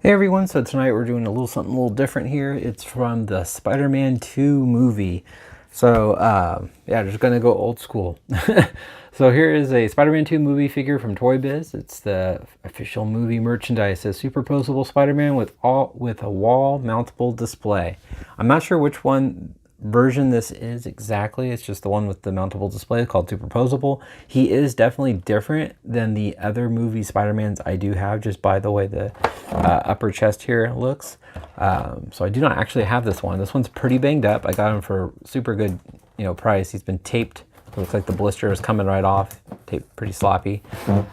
Hey everyone, so tonight we're doing something a little different here. It's from the Spider-Man 2 movie. So yeah, just gonna go old school. So here is a Spider-Man 2 movie figure from Toy Biz. It's the official movie merchandise. It's a superposable Spider-Man with a wall mountable display. I'm not sure which one version this is exactly. It's just the one with the mountable display called superposable. He is definitely different than the other movie Spider-Mans I do have, just by the way the upper chest here looks. So I do not actually have this one. This one's pretty banged up. I got him for super good price. He's been taped. It looks like the blister is coming right off. Taped pretty sloppy.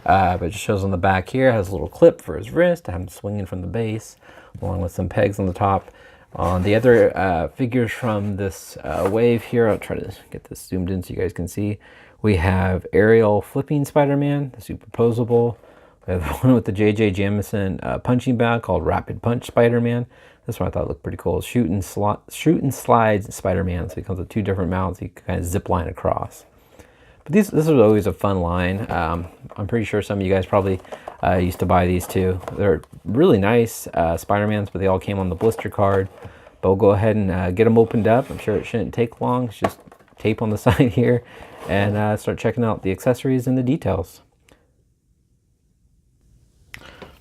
But it just shows on the back here. It has a little clip for his wrist. I have him swinging from the base along with some pegs on the top. On the other figures from this wave here, I'll try to get this zoomed in so you guys can see. We have Aerial Flipping Spider-Man, the superposable. We have the one with the J.J. Jameson punching bag called Rapid Punch Spider-Man. This one I thought looked pretty cool. Shoot and slides Spider-Man. So he comes with two different mounts. He can kind of zip line across. But this is always a fun line. I'm pretty sure some of you guys probably used to buy these too. They're really nice Spider-Mans, but they all came on the blister card. But we'll go ahead and get them opened up. I'm sure it shouldn't take long. It's just tape on the side here. And start checking out the accessories and the details.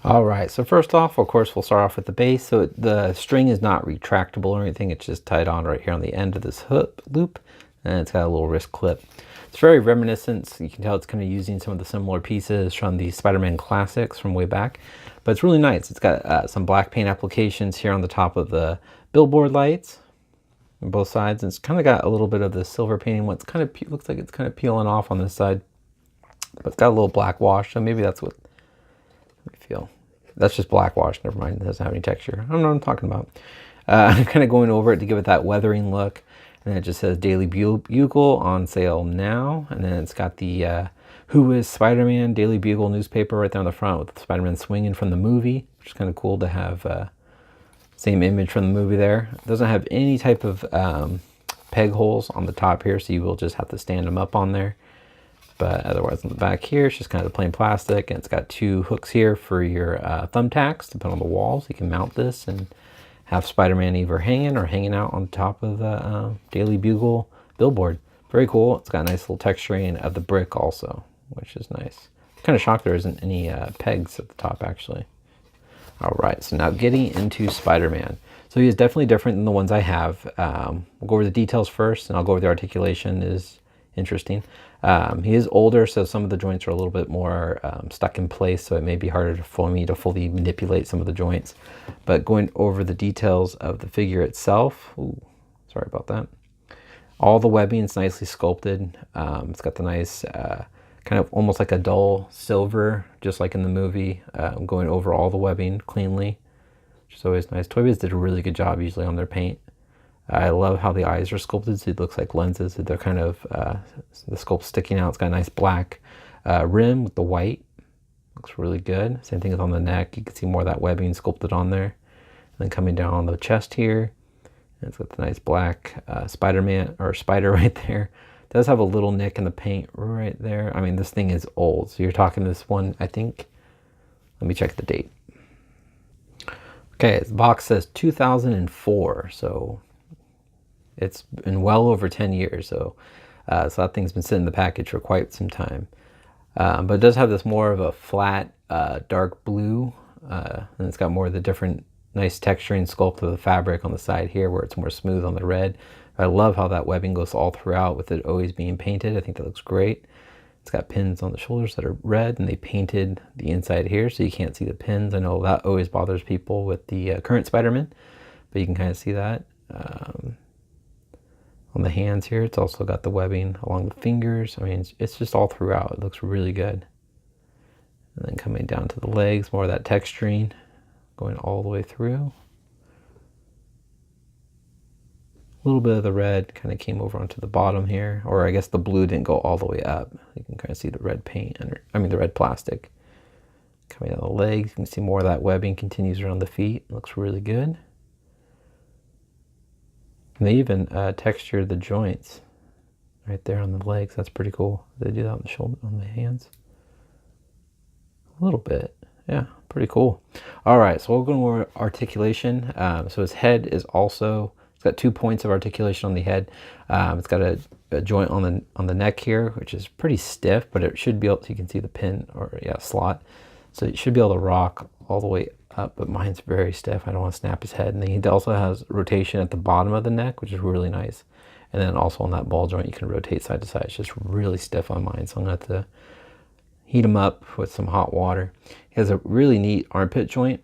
All right, so first off, of course, we'll start off with the base. So the string is not retractable or anything. It's just tied on right here on the end of this hook loop. And it's got a little wrist clip. It's very reminiscent. You can tell it's kind of using some of the similar pieces from the Spider-Man classics from way back. But it's really nice. It's got some black paint applications here on the top of the billboard lights on both sides. And it's kind of got a little bit of the silver painting. What's kind of looks like it's kind of peeling off on this side. But it's got a little black wash. So maybe that's what I feel. That's just black wash. Never mind. It doesn't have any texture. I don't know what I'm talking about. I'm kind of going over it to give it that weathering look. And it just says Daily Bugle on sale now. And then it's got the Who is Spider-Man Daily Bugle newspaper right there on the front with Spider-Man swinging from the movie, which is kind of cool to have same image from the movie there. It doesn't have any type of peg holes on the top here, so you will just have to stand them up on there. But otherwise on the back here, it's just kind of plain plastic. And it's got two hooks here for your thumbtacks to put on the walls. You can mount this and have Spider-Man either hanging or hanging out on top of the Daily Bugle billboard. Very cool. It's got a nice little texturing of the brick also, which is nice. I'm kind of shocked there isn't any pegs at the top actually. All right, so now getting into Spider-Man. So he is definitely different than the ones I have. We'll go over the details first, and I'll go over the articulation is interesting. He is older, so some of the joints are a little bit more stuck in place, so it may be harder for me to fully manipulate some of the joints. But going over the details of the figure itself, ooh, sorry about that. All the webbing is nicely sculpted. It's got the nice kind of almost like a dull silver, just like in the movie, going over all the webbing cleanly, which is always nice. Toy Biz did a really good job usually on their paint. I love how the eyes are sculpted, so it looks like lenses. They're kind of, the sculpt sticking out. It's got a nice black rim with the white. Looks really good. Same thing as on the neck. You can see more of that webbing sculpted on there. And then coming down on the chest here, and it's got the nice black Spider-Man, or spider right there. It does have a little nick in the paint right there. I mean, this thing is old. So you're talking this one, I think, let me check the date. Okay, the box says 2004, so it's been well over 10 years, so that thing's been sitting in the package for quite some time. But it does have this more of a flat, dark blue, and it's got more of the different nice texturing sculpt of the fabric on the side here, where it's more smooth on the red. I love how that webbing goes all throughout with it always being painted. I think that looks great. It's got pins on the shoulders that are red, and they painted the inside here, so you can't see the pins. I know that always bothers people with the current Spider-Man, but you can kind of see that. On the hands here, it's also got the webbing along the fingers. I mean, it's just all throughout. It looks really good. And then coming down to the legs, more of that texturing going all the way through. A little bit of the red kind of came over onto the bottom here, or I guess the blue didn't go all the way up. You can kind of see the red paint under, the red plastic. Coming down the legs, you can see more of that webbing continues around the feet. It looks really good. And they even textured the joints right there on the legs. That's pretty cool. They do that on the shoulder, on the hands. A little bit. Yeah, pretty cool. All right, so we'll go over articulation. So his head is also, it's got 2 points of articulation on the head. It's got a joint on the neck here, which is pretty stiff, but it should be able to, you can see the pin or yeah, slot. So it should be able to rock all the way up, but mine's very stiff. I don't want to snap his head. And then he also has rotation at the bottom of the neck, which is really nice. And then also on that ball joint, you can rotate side to side. It's just really stiff on mine, so I'm gonna have to heat him up with some hot water. He has a really neat armpit joint.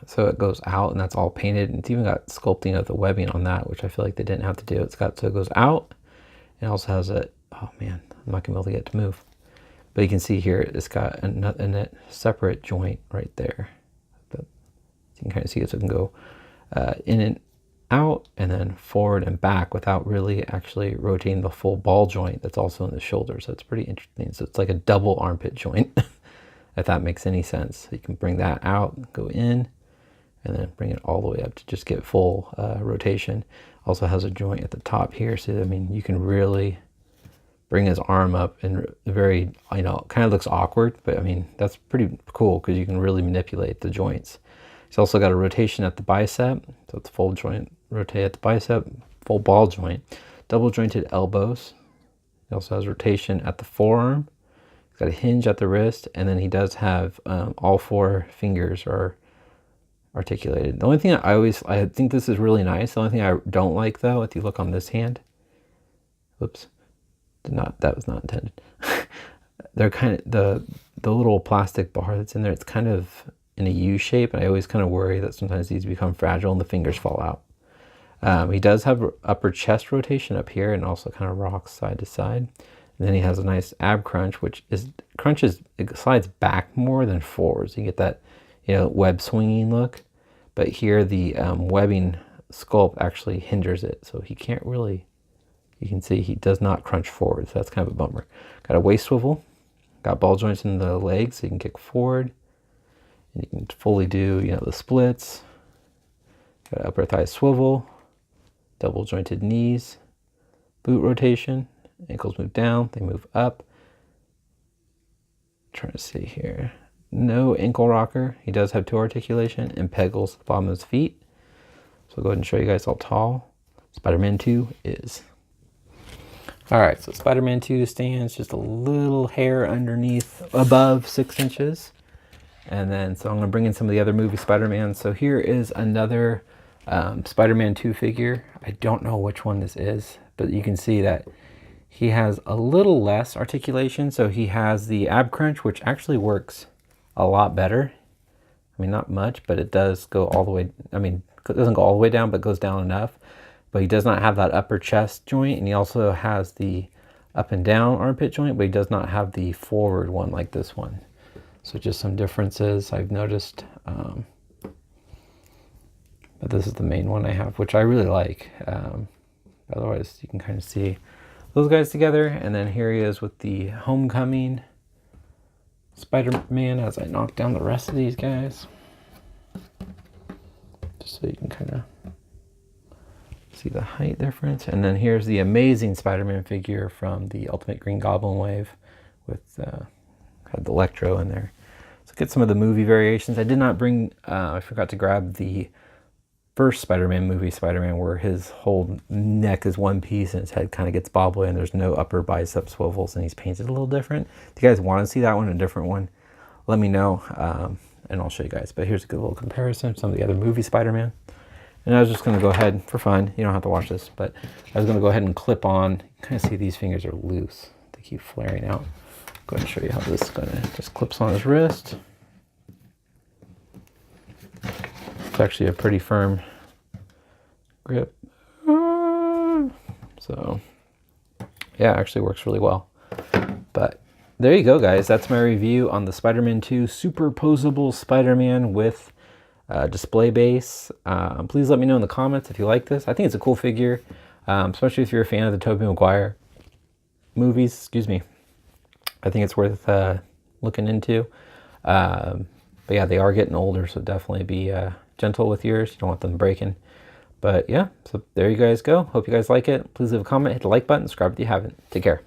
So it goes out and that's all painted, and it's even got sculpting of the webbing on that, which I feel like they didn't have to do. It's got, so it goes out. It also has a, oh man, I'm not gonna be able to get it to move. But you can see here, it's got a separate joint right there. But you can kind of see it, so it can go in and out and then forward and back without really actually rotating the full ball joint that's also in the shoulder. So it's pretty interesting. So it's like a double armpit joint, if that makes any sense. So you can bring that out, go in, and then bring it all the way up to just get full rotation. Also has a joint at the top here. So, I mean, you can really bring his arm up in very, you know, kind of looks awkward, but I mean, that's pretty cool because you can really manipulate the joints. He's also got a rotation at the bicep, so it's full joint, rotate at the bicep, full ball joint, double jointed elbows. He also has rotation at the forearm. He's got a hinge at the wrist, and then he does have all 4 fingers are articulated. The only thing I think this is really nice. The only thing I don't like though, if you look on this hand, whoops, that was not intended. They're kind of, the little plastic bar that's in there, it's kind of in a U shape, and I always kind of worry that sometimes these become fragile and the fingers fall out. He does have upper chest rotation up here and also kind of rocks side to side. And then he has a nice ab crunch, which is it slides back more than forward. So you get that, you know, web swinging look. But here the webbing sculpt actually hinders it. So he can't really, you can see he does not crunch forward. So that's kind of a bummer. Got a waist swivel, got ball joints in the legs so you can kick forward. And you can fully do, you know, the splits. Got upper thigh swivel, double jointed knees, boot rotation, ankles move down, they move up. Trying to see here. No ankle rocker. He does have toe articulation and pegals at the bottom of his feet. So I'll go ahead and show you guys how tall Spider-Man 2 is. All right, so Spider-Man 2 stands just a little hair underneath, above 6 inches. And then, so I'm going to bring in some of the other movie Spider-Man. So here is another Spider-Man 2 figure. I don't know which one this is, but you can see that he has a little less articulation. So he has the ab crunch, which actually works a lot better. I mean, not much, but it does go all the way. I mean, it doesn't go all the way down, but goes down enough. But he does not have that upper chest joint, and he also has the up and down armpit joint, but he does not have the forward one like this one. So just some differences I've noticed. But this is the main one I have, which I really like. Otherwise, you can kind of see those guys together. And then here he is with the Homecoming Spider-Man as I knock down the rest of these guys. Just so you can kind of see the height difference. And then here's the Amazing Spider-Man figure from the Ultimate Green Goblin wave with had the Electro in there. So get some of the movie variations. I did not bring, I forgot to grab the first Spider-Man movie, Spider-Man, where his whole neck is one piece and his head kind of gets bobbly and there's no upper bicep swivels and he's painted a little different. If you guys want to see that one, a different one, let me know and I'll show you guys. But here's a good little comparison of some of the other movie Spider-Man. And I was just going to go ahead, for fun, you don't have to watch this, but I was going to go ahead and clip on. Kind of see these fingers are loose. They keep flaring out. Go ahead and show you how this is going to just clips on his wrist. It's actually a pretty firm grip. So yeah, it actually works really well. But there you go, guys. That's my review on the Spider-Man 2 superposable Spider-Man with display base. Please let me know in the comments if you like this. I think it's a cool figure, especially if you're a fan of the Tobey Maguire movies. Excuse me. I think it's worth looking into. But yeah, they are getting older, so definitely be gentle with yours. You don't want them breaking. But yeah, so there you guys go. Hope you guys like it. Please leave a comment, hit the like button, subscribe if you haven't. Take care.